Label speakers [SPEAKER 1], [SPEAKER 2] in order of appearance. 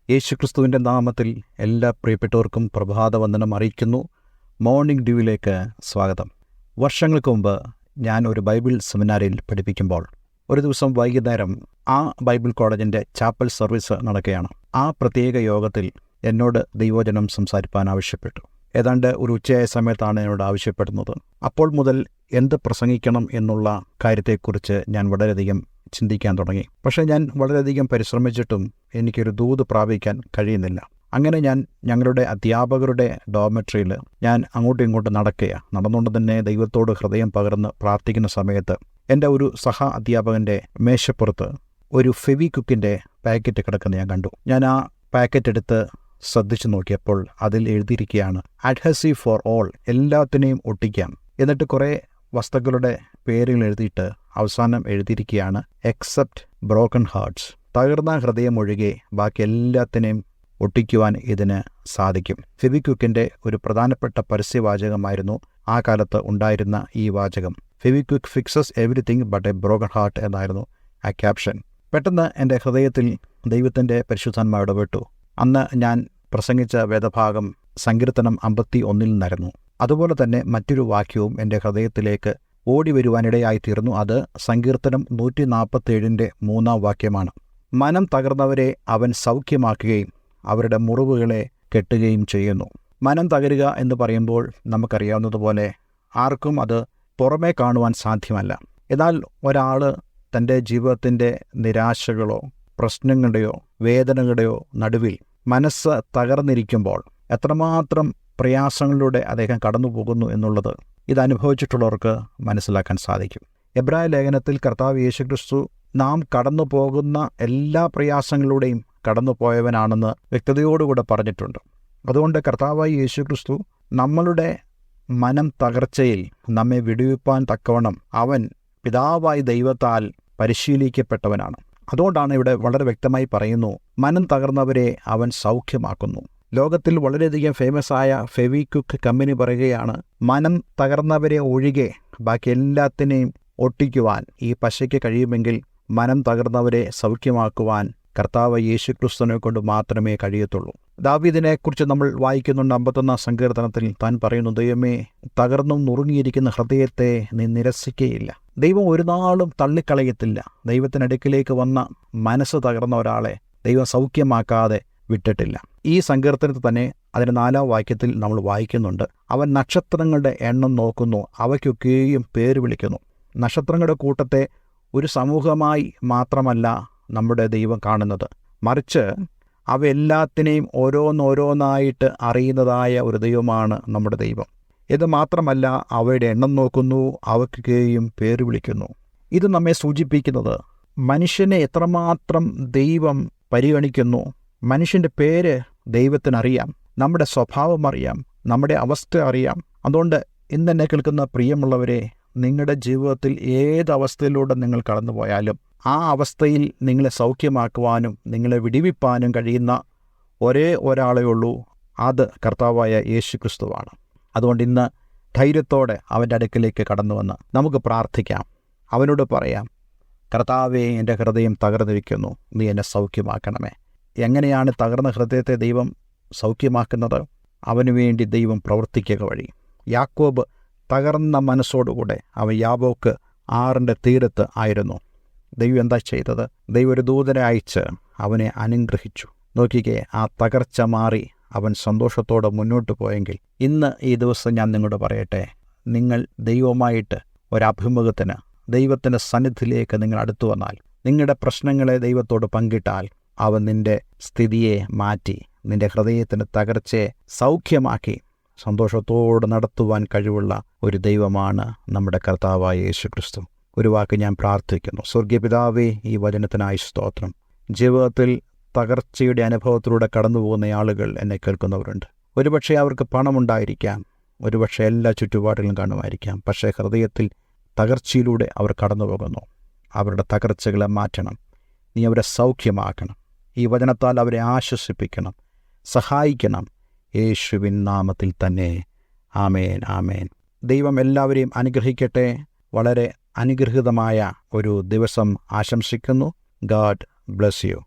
[SPEAKER 1] യേശുക്രിസ്തുവിൻ്റെ നാമത്തിൽ എല്ലാ പ്രിയപ്പെട്ടവർക്കും പ്രഭാതവന്ദനം അറിയിക്കുന്നു. മോർണിംഗ് ഡ്യൂവിലേക്ക് സ്വാഗതം. വർഷങ്ങൾക്ക് മുമ്പ് ഞാൻ ഒരു ബൈബിൾ സെമിനാരിൽ പഠിപ്പിക്കുമ്പോൾ ഒരു ദിവസം വൈകുന്നേരം ആ ബൈബിൾ കോളേജിൻ്റെ ചാപ്പൽ സർവീസ് നടക്കുകയാണ്. ആ പ്രത്യേക യോഗത്തിൽ എന്നോട് ദൈവവചനം സംസാരിപ്പാൻ ആവശ്യപ്പെട്ടു. ഏതാണ്ട് ഒരു ഉച്ചയായ സമയത്താണ് എന്നോട് ആവശ്യപ്പെടുന്നത്. അപ്പോൾ മുതൽ എന്ത് പ്രസംഗിക്കണം എന്നുള്ള കാര്യത്തെക്കുറിച്ച് ഞാൻ വളരെയധികം ചിന്തിക്കാൻ തുടങ്ങി. പക്ഷേ ഞാൻ വളരെയധികം പരിശ്രമിച്ചിട്ടും എനിക്കൊരു ദൂത് പ്രാപിക്കാൻ കഴിയുന്നില്ല. അങ്ങനെ ഞാൻ ഞങ്ങളുടെ അധ്യാപകരുടെ ഡോർമെട്രിയിൽ ഞാൻ അങ്ങോട്ടും ഇങ്ങോട്ടും നടന്നുകൊണ്ട് തന്നെ ദൈവത്തോട് ഹൃദയം പകർന്ന് പ്രാർത്ഥിക്കുന്ന സമയത്ത് എൻ്റെ ഒരു സഹ അധ്യാപകൻ്റെ മേശപ്പുറത്ത് ഒരു ഫെവിക്വിക്കിൻ്റെ പാക്കറ്റ് കിടക്കുന്ന ഞാൻ കണ്ടു. ഞാൻ ആ പാക്കറ്റ് എടുത്ത് ശ്രദ്ധിച്ചു നോക്കിയപ്പോൾ അതിൽ എഴുതിയിരിക്കുകയാണ്, അഡ്ഹസീവ് ഫോർ ഓൾ, എല്ലാത്തിനെയും ഒട്ടിക്കാം. എന്നിട്ട് കുറേ വസ്തുക്കളുടെ പേരുകൾ എഴുതിയിട്ട് അവസാനം എഴുതിയിരിക്കുകയാണ്, എക്സെപ്റ്റ് ബ്രോക്കൺ ഹാർട്ട്സ്, തകർന്ന ഹൃദയം ഒഴികെ ബാക്കി എല്ലാത്തിനെയും ഒട്ടിക്കുവാൻ ഇതിന് സാധിക്കും. ഫെവിക്വിക്കിൻ്റെ ഒരു പ്രധാനപ്പെട്ട പരസ്യവാചകമായിരുന്നു ആ കാലത്ത് ഉണ്ടായിരുന്ന ഈ വാചകം. Fevikwik fixes everything but a broken heart എന്നായിരുന്നു ആ ക്യാപ്ഷൻ. പെട്ടെന്ന് എൻ്റെ ഹൃദയത്തിൽ ദൈവത്തിൻ്റെ പരിശുദ്ധാത്മാവ് ഇടപെട്ടു. അന്ന് ഞാൻ പ്രസംഗിച്ച വേദഭാഗം സങ്കീർത്തനം 51 നിന്നായിരുന്നു. അതുപോലെ തന്നെ മറ്റൊരു വാക്യവും എൻ്റെ ഹൃദയത്തിലേക്ക് ഓടി വരുവാനിടയായിത്തീർന്നു. അത് സങ്കീർത്തനം 147 3 വാക്യമാണ്. മനം തകർന്നവരെ അവൻ സൗഖ്യമാക്കുകയും അവരുടെ മുറിവുകളെ കെട്ടുകയും ചെയ്യുന്നു. മനം തകരുക എന്ന് പറയുമ്പോൾ നമുക്കറിയാവുന്നതുപോലെ ആർക്കും അത് പുറമേ കാണുവാൻ സാധ്യമല്ല. എന്നാൽ ഒരാൾ തൻ്റെ ജീവിതത്തിൻ്റെ നിരാശകളോ പ്രശ്നങ്ങളുടെയോ വേദനകളുടെയോ നടുവിൽ മനസ്സ് തകർന്നിരിക്കുമ്പോൾ എത്രമാത്രം പ്രയാസങ്ങളിലൂടെ അദ്ദേഹം കടന്നു പോകുന്നു എന്നുള്ളത് ഇതനുഭവിച്ചിട്ടുള്ളവർക്ക് മനസ്സിലാക്കാൻ സാധിക്കും. എബ്രായ ലേഖനത്തിൽ കർത്താവ് യേശുക്രിസ്തു നാം കടന്നു പോകുന്ന എല്ലാ പ്രയാസങ്ങളിലൂടെയും കടന്നു പോയവനാണെന്ന് വ്യക്തതയോടുകൂടെ പറഞ്ഞിട്ടുണ്ട്. അതുകൊണ്ട് കർത്താവായ യേശുക്രിസ്തു നമ്മളുടെ മനം തകർച്ചയിൽ നമ്മെ വിടുവിപ്പാൻ തക്കവണ്ണം അവൻ പിതാവായ ദൈവത്താൽ പരിശീലിക്കപ്പെട്ടവനാണ്. അതുകൊണ്ടാണ് ഇവിടെ വളരെ വ്യക്തമായി പറയുന്നു, മനം തകർന്നവരെ അവൻ സൗഖ്യമാക്കുന്നു. ലോകത്തിൽ വളരെയധികം ഫേമസ് ആയ ഫെവിക്വിക്ക് കമ്പനി പറയുകയാണ്, മനം തകർന്നവരെ ഒഴികെ ബാക്കി എല്ലാത്തിനെയും ഒട്ടിക്കുവാൻ ഈ പശയ്ക്ക് കഴിയുമെങ്കിൽ മനം തകർന്നവരെ സൗഖ്യമാക്കുവാൻ കർത്താവ് യേശുക്രിസ്തുവിനെ കൊണ്ട് മാത്രമേ കഴിയത്തുള്ളൂ. ദാവീദിനെക്കുറിച്ച് നമ്മൾ വായിക്കുന്നുണ്ട്. 51 സങ്കീർത്തനത്തിൽ താൻ പറയുന്നു, ദൈവമേ, തകർന്നും നുറുങ്ങിയിരിക്കുന്ന ഹൃദയത്തെ നീ നിരസിക്കുകയില്ല. ദൈവം ഒരു നാളും തള്ളിക്കളയത്തില്ല. ദൈവത്തിനടുക്കിലേക്ക് വന്ന മനസ്സ് തകർന്ന ഒരാളെ ദൈവം സൗഖ്യമാക്കാതെ വിട്ടിട്ടില്ല. ഈ സങ്കീർത്തനത്തിൽ തന്നെ അതിന് 4 വാക്യത്തിൽ നമ്മൾ വായിക്കുന്നുണ്ട്, അവൻ നക്ഷത്രങ്ങളുടെ എണ്ണം നോക്കുന്നു, അവയ്ക്കൊക്കെയും പേര് വിളിക്കുന്നു. നക്ഷത്രങ്ങളുടെ കൂട്ടത്തെ ഒരു സമൂഹമായി മാത്രമല്ല നമ്മുടെ ദൈവം കാണുന്നത്, മറിച്ച് അവയെല്ലാത്തിനെയും ഓരോന്നോരോന്നായിട്ട് അറിയുന്നതായ ഒരു ദൈവമാണ് നമ്മുടെ ദൈവം. ഇത് മാത്രമല്ല, അവയുടെ എണ്ണം നോക്കുന്നു, അവയ്ക്കൊക്കെയും പേര് വിളിക്കുന്നു. ഇത് നമ്മെ സൂചിപ്പിക്കുന്നത് മനുഷ്യനെ എത്രമാത്രം ദൈവം പരിഗണിക്കുന്നു. മനുഷ്യൻ്റെ പേര് ദൈവത്തിനറിയാം, നമ്മുടെ സ്വഭാവം അറിയാം, നമ്മുടെ അവസ്ഥ അറിയാം. അതുകൊണ്ട് ഇന്നെന്നെ കേൾക്കുന്ന പ്രിയമുള്ളവരെ, നിങ്ങളുടെ ജീവിതത്തിൽ ഏതവസ്ഥയിലൂടെ നിങ്ങൾ കടന്നുപോയാലും ആ അവസ്ഥയിൽ നിങ്ങളെ സൗഖ്യമാക്കുവാനും നിങ്ങളെ വിടിവിപ്പാനും കഴിയുന്ന ഒരേ ഒരാളേ ഉള്ളൂ, അത് കർത്താവായ യേശുക്രിസ്തുവാണ്. അതുകൊണ്ട് ഇന്ന് ധൈര്യത്തോടെ അവൻ്റെ അടുക്കിലേക്ക് കടന്നു വന്ന് നമുക്ക് പ്രാർത്ഥിക്കാം. അവനോട് പറയാം, കർത്താവേ, എൻ്റെ ഹൃദയം തകർന്നിരിക്കുന്നു, നീ എന്നെ സൗഖ്യമാക്കണമേ. എങ്ങനെയാണ് തകർന്ന ഹൃദയത്തെ ദൈവം സൗഖ്യമാക്കുന്നത്? അവന് വേണ്ടി ദൈവം പ്രവർത്തിക്കുക വഴി. യാക്കോബ് തകർന്ന മനസ്സോടുകൂടെ അവൻ യാബോക്ക് ആറിൻ്റെ തീരത്ത് ആയിരുന്നു. ദൈവം എന്താ ചെയ്തത്? ദൈവം ഒരു ദൂതനെ അയച്ച് അവനെ അനുഗ്രഹിച്ചു. നോക്കിക്കേ, ആ തകർച്ച മാറി അവൻ സന്തോഷത്തോടെ മുന്നോട്ട് പോയെങ്കിൽ ഇന്ന് ഈ ദിവസം ഞാൻ നിങ്ങളോട് പറയട്ടെ, നിങ്ങൾ ദൈവവുമായിട്ട് ഒരഭിമുഖത്തിന് ദൈവത്തിൻ്റെ സന്നിധിയിലേക്ക് നിങ്ങൾ അടുത്തു വന്നാൽ, നിങ്ങളുടെ പ്രശ്നങ്ങളെ ദൈവത്തോട് പങ്കിട്ടാൽ, അവൻ നിൻ്റെ സ്ഥിതിയെ മാറ്റി നിൻ്റെ ഹൃദയത്തിൻ്റെ തകർച്ചയെ സൗഖ്യമാക്കി സന്തോഷത്തോടെ നടത്തുവാൻ കഴിവുള്ള ഒരു ദൈവമാണ് നമ്മുടെ കർത്താവായ യേശുക്രിസ്തു. ഒരു വാക്ക് ഞാൻ പ്രാർത്ഥിക്കുന്നു. സ്വർഗീയ പിതാവേ, ഈ വചനത്തിനായി സ്തോത്രം. ജീവിതത്തിൽ തകർച്ചയുടെ അനുഭവത്തിലൂടെ കടന്നു പോകുന്ന ആളുകൾ എന്നെ കേൾക്കുന്നവരുണ്ട്. ഒരുപക്ഷെ അവർക്ക് പണമുണ്ടായിരിക്കാം, ഒരുപക്ഷെ എല്ലാ ചുറ്റുപാടുകളും കാണുമായിരിക്കാം. പക്ഷേ ഹൃദയത്തിൽ തകർച്ചയിലൂടെ അവർ കടന്നു പോകുന്നു. അവരുടെ തകർച്ചകളെ മാറ്റണം. നീ അവരെ സൗഖ്യമാക്കണം. ഈ വചനത്താൽ അവരെ ആശ്വസിപ്പിക്കണം, സഹായിക്കണം. യേശുവിൻ നാമത്തിൽ തന്നെ. ആമേൻ, ആമേൻ. ദൈവം എല്ലാവരെയും അനുഗ്രഹിക്കട്ടെ. വളരെ അനുഗ്രഹീതമായ ഒരു ദിവസം ആശംസിക്കുന്നു. God bless you.